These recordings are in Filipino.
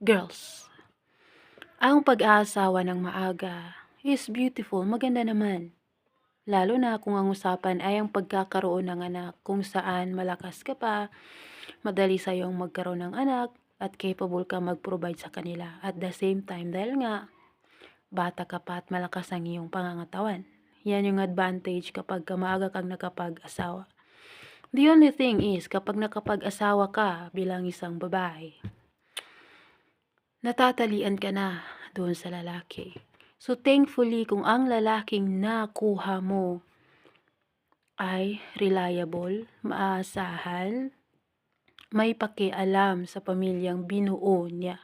Girls, ang pag-aasawa ng maaga is beautiful, maganda naman. Lalo na kung ang usapan ay ang pagkakaroon ng anak kung saan malakas ka pa, madali sa'yong magkaroon ng anak at capable ka mag-provide sa kanila. At the same time, dahil nga bata ka pa at malakas ang iyong pangangatawan. Yan yung advantage kapag maaga kang nakapag-asawa. The only thing is, kapag nakapag-asawa ka bilang isang babae, natatalian ka na doon sa lalaki. So thankfully, kung ang lalaking nakuha mo ay reliable, maasahan, may pakialam sa pamilyang binuo niya.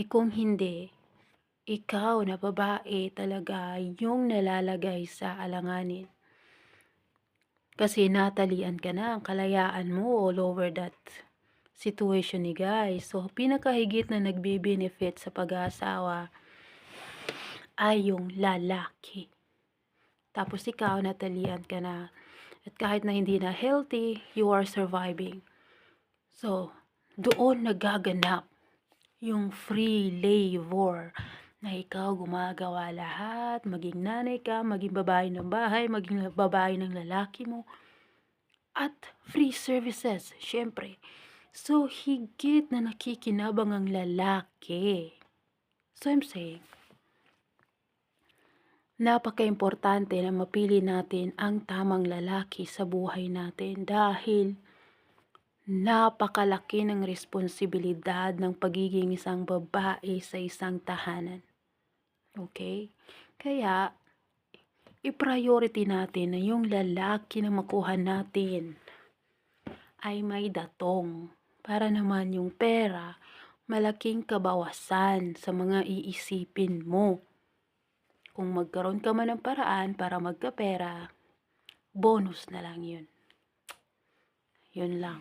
Kung hindi, ikaw na babae talaga yung nalalagay sa alanganin. Kasi natalian ka na, ang kalayaan mo all over that situation ni guys. So, pinakahigit na nagbe-benefit sa pag-aasawa ay yung lalaki. Tapos ikaw, natalian ka na. At kahit na hindi na healthy, you are surviving. So, doon nagaganap yung free labor na ikaw gumagawa lahat, maging nanay ka, maging babae ng bahay, maging babae ng lalaki mo, at free services, syempre. So, higit na nakikinabang ang lalaki. So, I'm saying, napaka-importante na mapili natin ang tamang lalaki sa buhay natin dahil napakalaki ng responsibilidad ng pagiging isang babae sa isang tahanan. Okay? Kaya, i-priority natin na yung lalaki na makuha natin ay may datong para naman yung pera malaking kabawasan sa mga iisipin mo. Kung magkaroon ka man ng paraan para magkapera, bonus na lang yun. Yun lang.